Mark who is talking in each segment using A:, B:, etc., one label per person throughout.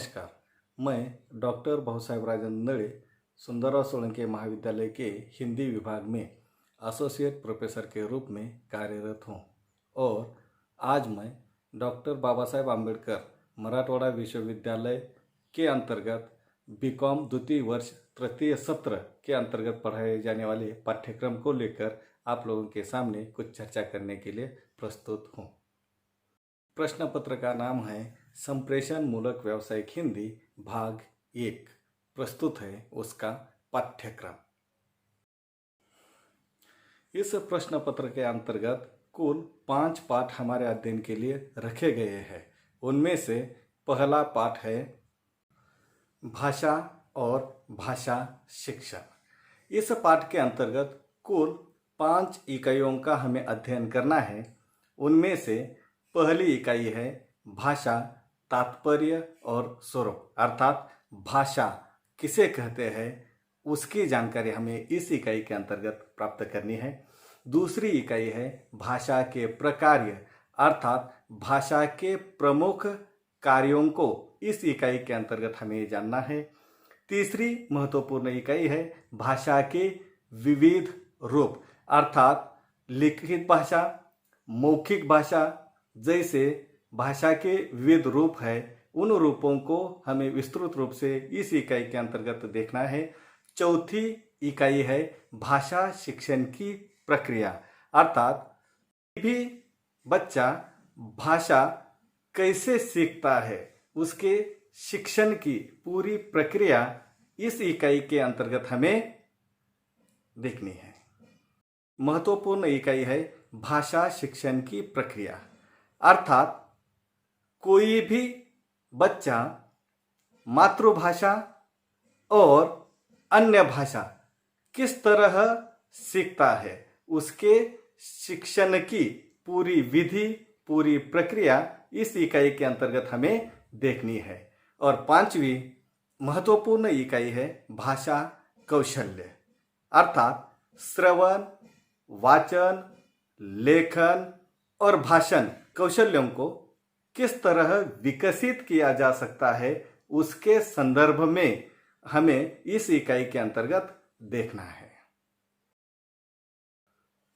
A: नमस्कार। मैं डॉक्टर भाऊसाहेब राजेंद्र नळे, सुंदरराव सोलंके महाविद्यालय के हिंदी विभाग में एसोसिएट प्रोफेसर के रूप में कार्यरत हूँ और आज मैं डॉक्टर बाबा साहेब आम्बेडकर मराठवाड़ा विश्वविद्यालय के अंतर्गत बीकॉम द्वितीय वर्ष तृतीय सत्र के अंतर्गत पढ़ाए जाने वाले पाठ्यक्रम को लेकर आप लोगों के सामने कुछ चर्चा करने के लिए प्रस्तुत हूँ। प्रश्न पत्र का नाम है संप्रेषण मूलक व्यावसायिक हिंदी भाग 1। प्रस्तुत है उसका पाठ्यक्रम। इस प्रश्न पत्र के अंतर्गत कुल 5 पाठ हमारे अध्ययन के लिए रखे गए हैं। उनमें से पहला पाठ है भाषा और भाषा शिक्षण। इस पाठ के अंतर्गत कुल 5 इकाइयों का हमें अध्ययन करना है। उनमें से पहली इकाई है भाषा, तात्पर्य और स्वरूप, अर्थात भाषा किसे कहते हैं उसकी जानकारी हमें इस इकाई के अंतर्गत प्राप्त करनी है। दूसरी इकाई है भाषा के प्रकार्य, अर्थात भाषा के प्रमुख कार्यों को इस इकाई के अंतर्गत हमें जानना है। तीसरी महत्वपूर्ण इकाई है भाषा के विविध रूप, अर्थात लिखित भाषा, मौखिक भाषा, जैसे भाषा के विविध रूप है, उन रूपों को हमें विस्तृत रूप से इस इकाई के अंतर्गत देखना है। चौथी इकाई है भाषा शिक्षण की प्रक्रिया, अर्थात भी बच्चा भाषा कैसे सीखता है उसके शिक्षण की पूरी प्रक्रिया इस इकाई के अंतर्गत हमें देखनी है। महत्वपूर्ण इकाई है भाषा शिक्षण की प्रक्रिया, अर्थात कोई भी बच्चा मातृभाषा और अन्य भाषा किस तरह सीखता है उसके शिक्षण की पूरी विधि, पूरी प्रक्रिया इस इकाई के अंतर्गत हमें देखनी है। और 5वीं महत्वपूर्ण इकाई है भाषा कौशल्य, अर्थात श्रवण, वाचन, लेखन और भाषण कौशल्यों को किस तरह विकसित किया जा सकता है उसके संदर्भ में हमें इस इकाई के अंतर्गत देखना है।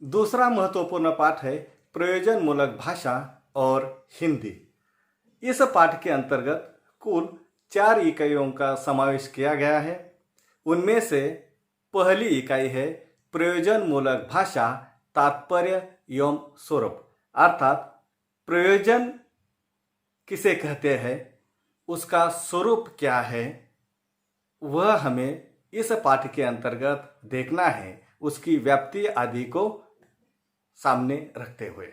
A: दूसरा महत्वपूर्ण पाठ है प्रयोजन मूलक भाषा और हिंदी। इस पाठ के अंतर्गत कुल 4 इकाइयों का समावेश किया गया है। उनमें से पहली इकाई है प्रयोजन मूलक भाषा, तात्पर्य एवं स्वरूप, अर्थात प्रयोजन किसे कहते हैं, उसका स्वरूप क्या है, वह हमें इस पाठ के अंतर्गत देखना है, उसकी व्याप्ति आदि को सामने रखते हुए।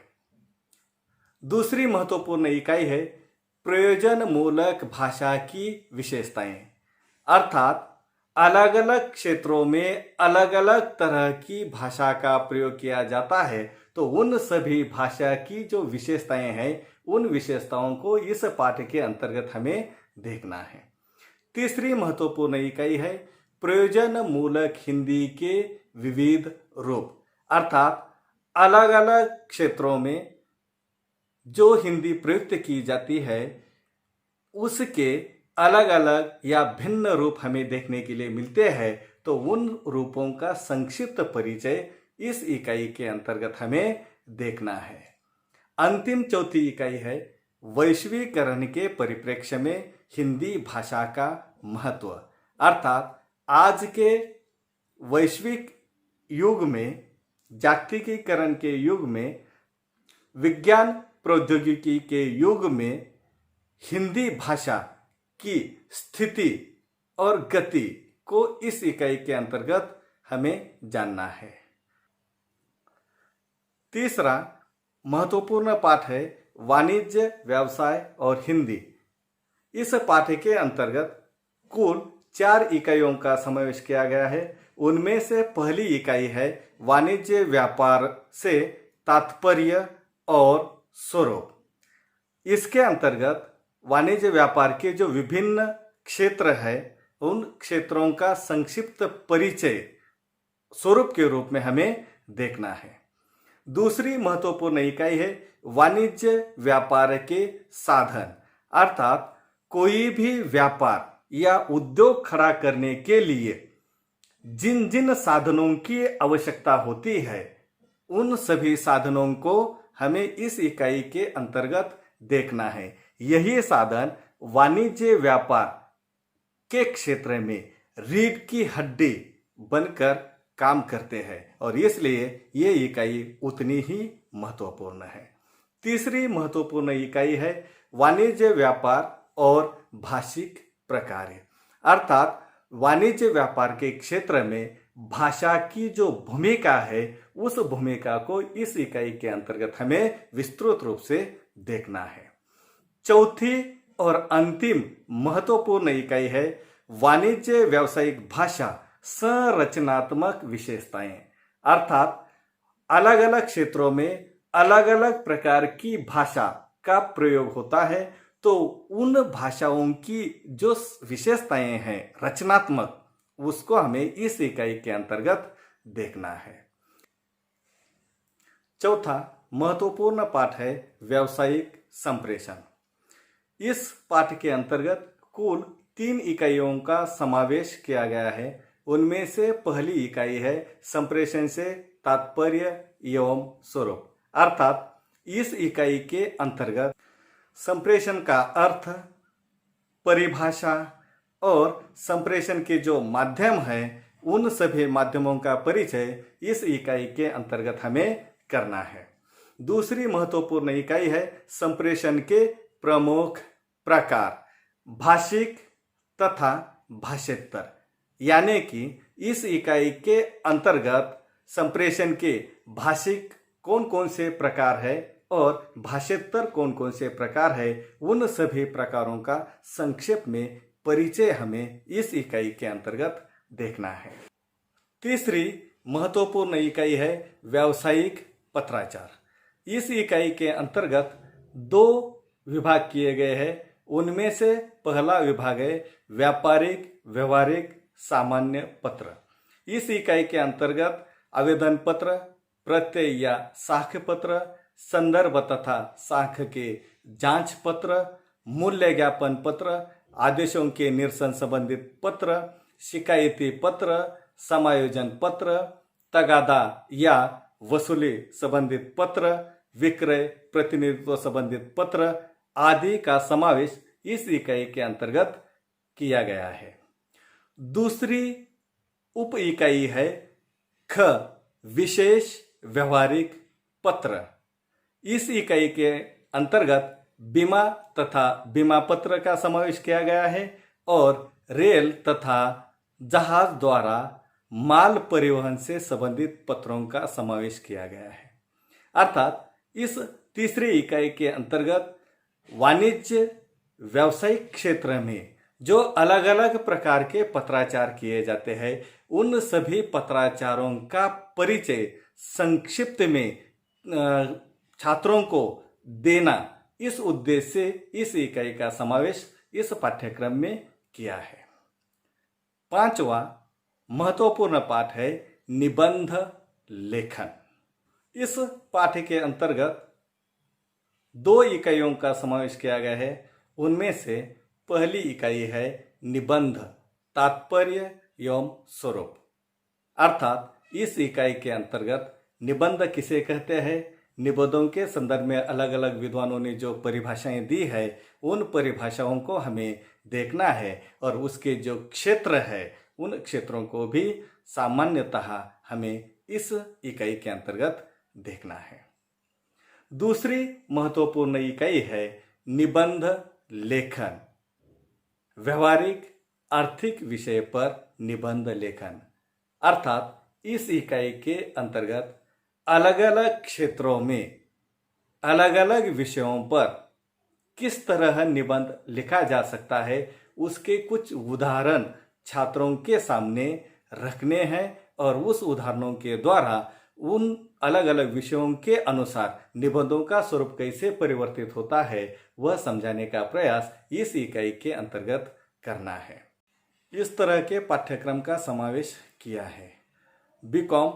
A: दूसरी महत्वपूर्ण इकाई है प्रयोजन मूलक भाषा की विशेषताएं, अर्थात अलग अलग क्षेत्रों में अलग अलग तरह की भाषा का प्रयोग किया जाता है, तो उन सभी भाषा की जो विशेषताएं हैं उन विशेषताओं को इस पाठ के अंतर्गत हमें देखना है। तीसरी महत्वपूर्ण इकाई है प्रयोजन मूलक हिंदी के विविध रूप, अर्थात अलग अलग क्षेत्रों में जो हिंदी प्रयुक्त की जाती है उसके अलग अलग या भिन्न रूप हमें देखने के लिए मिलते हैं, तो उन रूपों का संक्षिप्त परिचय इस इकाई के अंतर्गत हमें देखना है। अंतिम चौथी इकाई है वैश्वीकरण के परिप्रेक्ष्य में हिंदी भाषा का महत्व, अर्थात आज के वैश्विक युग में, जागतिकीकरण के युग में, विज्ञान प्रौद्योगिकी के युग में हिंदी भाषा की स्थिति और गति को इस इकाई के अंतर्गत हमें जानना है। तीसरा महत्वपूर्ण पाठ है वाणिज्य, व्यवसाय और हिंदी। इस पाठ के अंतर्गत कुल 4 इकाइयों का समावेश किया गया है। उनमें से पहली इकाई है वाणिज्य व्यापार से तात्पर्य और स्वरूप। इसके अंतर्गत वाणिज्य व्यापार के जो विभिन्न क्षेत्र है उन क्षेत्रों का संक्षिप्त परिचय स्वरूप के रूप में हमें देखना है। दूसरी महत्वपूर्ण इकाई है वाणिज्य व्यापार के साधन, अर्थात कोई भी व्यापार या उद्योग खड़ा करने के लिए जिन जिन साधनों की आवश्यकता होती है उन सभी साधनों को हमें इस इकाई के अंतर्गत देखना है। यही साधन वाणिज्य व्यापार के क्षेत्र में रीढ़ की हड्डी बनकर काम करते हैं और इसलिए ये इकाई उतनी ही महत्वपूर्ण है। तीसरी महत्वपूर्ण इकाई है वाणिज्य व्यापार और भाषिक प्रकार्य, अर्थात वाणिज्य व्यापार के क्षेत्र में भाषा की जो भूमिका है उस भूमिका को इस इकाई के अंतर्गत हमें विस्तृत रूप से देखना है। चौथी और अंतिम महत्वपूर्ण इकाई है वाणिज्य व्यावसायिक भाषा संरचनात्मक विशेषताएं, अर्थात अलग अलग क्षेत्रों में अलग अलग प्रकार की भाषा का प्रयोग होता है, तो उन भाषाओं की जो विशेषताएं हैं रचनात्मक, उसको हमें इस इकाई के अंतर्गत देखना है। चौथा महत्वपूर्ण पाठ है व्यावसायिक संप्रेषण। इस पाठ के अंतर्गत कुल 3 इकाइयों का समावेश किया गया है। उनमें से पहली इकाई है संप्रेषण से तात्पर्य एवं स्वरूप, अर्थात इस इकाई के अंतर्गत संप्रेषण का अर्थ, परिभाषा और संप्रेषण के जो माध्यम है उन सभी माध्यमों का परिचय इस इकाई के अंतर्गत हमें करना है। दूसरी महत्वपूर्ण इकाई है संप्रेषण के प्रमुख प्रकार, भाषिक तथा भाषेतर, यानी कि इस इकाई के अंतर्गत संप्रेषण के भाषिक कौन कौन से प्रकार है और भाषेतर कौन कौन से प्रकार है, उन सभी प्रकारों का संक्षेप में परिचय हमें इस इकाई के अंतर्गत देखना है। तीसरी महत्वपूर्ण इकाई है व्यावसायिक पत्राचार। इस इकाई के अंतर्गत 2 विभाग किए गए हैं। उनमें से पहला विभाग है व्यापारिक व्यवहारिक सामान्य पत्र। इस इकाई के अंतर्गत आवेदन पत्र, प्रत्यय या साक्ष्य पत्र, संदर्भ तथा साक्ष्य के जांच पत्र, मूल्य ज्ञापन पत्र, आदेशों के निरसन संबंधित पत्र, शिकायती पत्र, समायोजन पत्र, तगादा या वसूली संबंधित पत्र, विक्रय प्रतिनिधित्व संबंधित पत्र आदि का समावेश इस इकाई के अंतर्गत किया गया है। दूसरी उप इकाई है ख विशेष व्यवहारिक पत्र। इस इकाई के अंतर्गत बीमा तथा बीमा पत्र का समावेश किया गया है और रेल तथा जहाज द्वारा माल परिवहन से संबंधित पत्रों का समावेश किया गया है। अर्थात इस तीसरी इकाई के अंतर्गत वाणिज्य व्यावसायिक क्षेत्र में जो अलग अलग प्रकार के पत्राचार किए जाते हैं उन सभी पत्राचारों का परिचय संक्षिप्त में छात्रों को देना, इस उद्देश्य से इस इकाई का समावेश इस पाठ्यक्रम में किया है। 5वां महत्वपूर्ण पाठ है निबंध लेखन। इस पाठ के अंतर्गत 2 इकाइयों का समावेश किया गया है। उनमें से पहली इकाई है निबंध तात्पर्य एवं स्वरूप, अर्थात इस इकाई के अंतर्गत निबंध किसे कहते हैं, निबंधों के संदर्भ में अलग अलग विद्वानों ने जो परिभाषाएं दी है उन परिभाषाओं को हमें देखना है और उसके जो क्षेत्र है उन क्षेत्रों को भी सामान्यतः हमें इस इकाई के अंतर्गत देखना है। दूसरी महत्वपूर्ण इकाई है निबंध लेखन, व्यवहारिक आर्थिक विषय पर निबंध लेखन, अर्थात इस इकाई के अंतर्गत अलग अलग क्षेत्रों में अलग अलग विषयों पर किस तरह निबंध लिखा जा सकता है उसके कुछ उदाहरण छात्रों के सामने रखने हैं और उस उदाहरणों के द्वारा उन अलग अलग विषयों के अनुसार निबंधों का स्वरूप कैसे परिवर्तित होता है वह समझाने का प्रयास इस इकाई के अंतर्गत करना है। इस तरह के पाठ्यक्रम का समावेश किया है। बीकॉम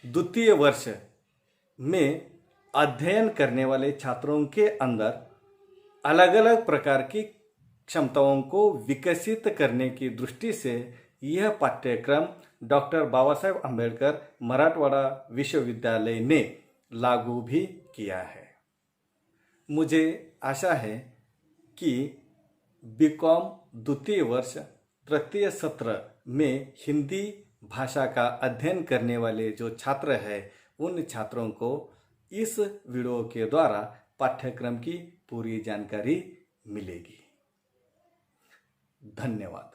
A: द्वितीय वर्ष में अध्ययन करने वाले छात्रों के अंदर अलग अलग प्रकार की क्षमताओं को विकसित करने की दृष्टि से यह पाठ्यक्रम डॉक्टर बाबा साहेब अम्बेडकर मराठवाड़ा विश्वविद्यालय ने लागू भी किया है। मुझे आशा है कि बीकॉम द्वितीय वर्ष तृतीय सत्र में हिंदी भाषा का अध्ययन करने वाले जो छात्र हैं उन छात्रों को इस वीडियो के द्वारा पाठ्यक्रम की पूरी जानकारी मिलेगी। धन्यवाद।